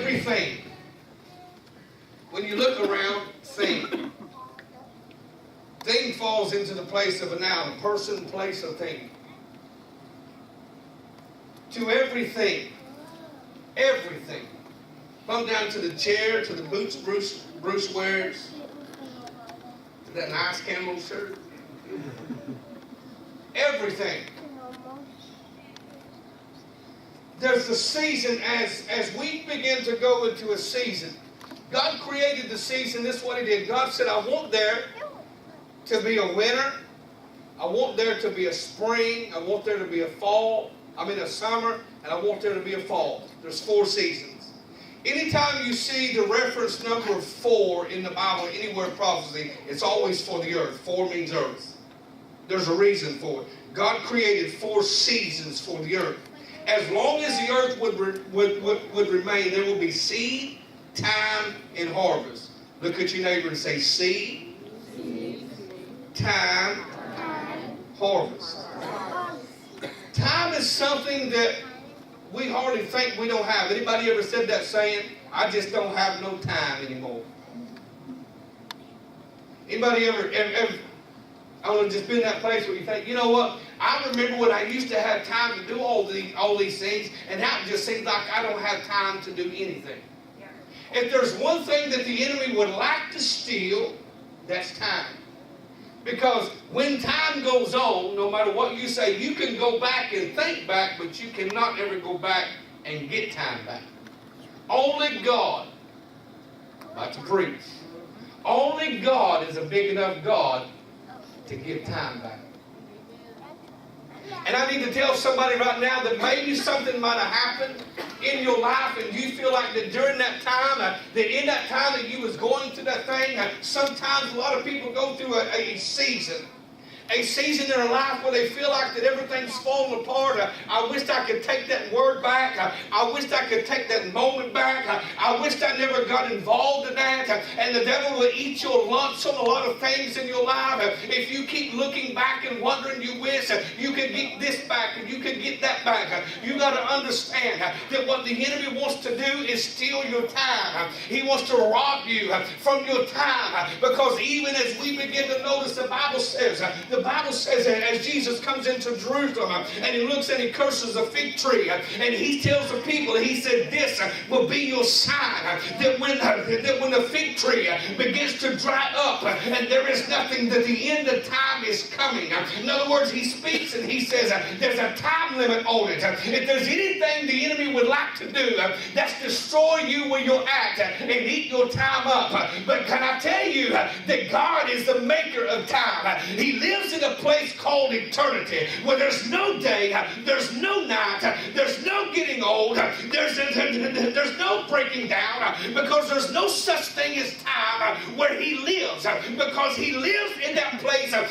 everything. When you look around, thing. Thing falls into the place of a noun, person, place, or thing. To everything. Everything. From down to the chair, to the boots Bruce wears, to that nice camo shirt. Everything. There's the season as we begin to go into a season. God created the season. This is what He did. God said, I want there to be a winter. I want there to be a spring. I want there to be a fall. A summer. And I want there to be a fall. There's 4 seasons. Anytime you see the reference number 4 in the Bible, anywhere in prophecy, it's always for the earth. 4 means earth. There's a reason for it. God created 4 seasons for the earth. As long as the earth would remain, there will be seed, time, and harvest. Look at your neighbor and say, seed, time, harvest. Time is something that we hardly think we don't have. Anybody ever said that saying, I just don't have no time anymore? Anybody ever I don't know, just been in that place where you think, you know what? I remember when I used to have time to do all these things, and now it just seems like I don't have time to do anything. Yeah. If there's one thing that the enemy would like to steal, that's time. Because when time goes on, no matter what you say, you can go back and think back, but you cannot ever go back and get time back. Only God, about to preach, only God is a big enough God to give time back. And I need to tell somebody right now that maybe something might have happened in your life and you feel like that during that time, that in that time that you was going through that thing, sometimes a lot of people go through a season in their life where they feel like that everything's falling apart. I wish I could take that word back. I wish I could take that moment back. I wish I never got involved in that. And the devil will eat your lunch on a lot of things in your life. If you keep looking back and wondering, you wish you could get this back and you could get that back. You got to understand that what the enemy wants to do is steal your time. He wants to rob you from your time, because even as we begin to notice, the Bible says that as Jesus comes into Jerusalem and He looks and He curses the fig tree and He tells the people, He said, this will be your sign that when the fig tree begins to dry up and there is nothing, that the end of time is coming. In other words, He speaks and He says there's a time limit on it. If there's anything the enemy would like to do, that's destroy you where you're at and eat your time up. But can I tell you that God is the maker of time? He lives in a place called eternity where there's no day, there's no night, there's no getting old, there's no breaking down, because there's no such thing as time where He lives, because He lives in that place, a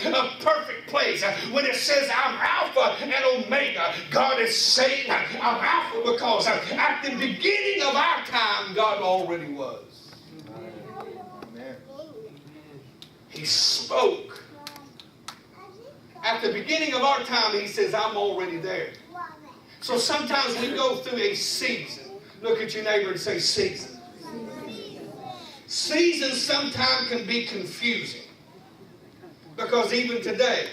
perfect place. When it says I'm Alpha and Omega, God is saying I'm Alpha because at the beginning of our time God already was. Amen. He spoke. At the beginning of our time, He says, I'm already there. So sometimes we go through a season. Look at your neighbor and say, season. Seasons sometimes can be confusing. Because even today,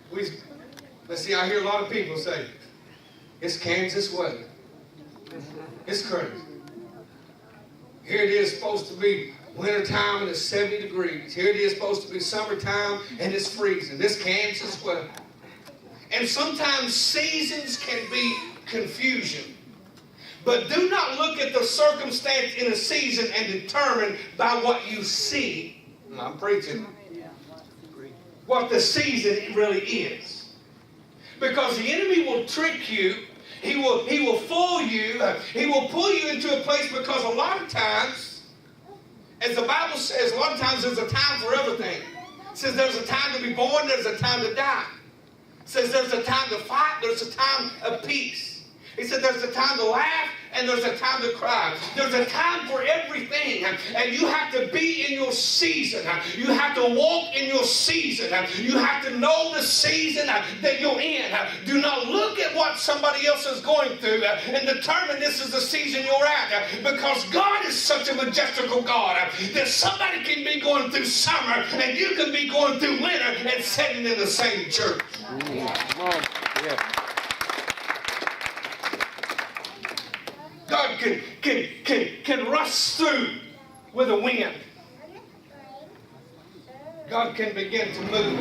let's see, I hear a lot of people say, it's Kansas weather. It's crazy. Here it is supposed to be wintertime and it's 70 degrees. Here it is supposed to be summertime and it's freezing. This Kansas weather. And sometimes seasons can be confusion. But do not look at the circumstance in a season and determine by what you see. I'm preaching. What the season really is. Because the enemy will trick you. He will fool you. He will pull you into a place, because a lot of times, as the Bible says, a lot of times there's a time for everything. It says there's a time to be born, there's a time to die. It says there's a time to fight, there's a time of peace. It said there's a time to laugh and there's a time to cry. There's a time for everything, and you have to be in your season. You have to walk in your season. You have to know the season that you're in. Do not look at what somebody else is going through and determine this is the season you're at, because God is such a majestical God that somebody can be going through summer and you can be going through winter and sitting in the same church. God can rush through with a wind. God can begin to move.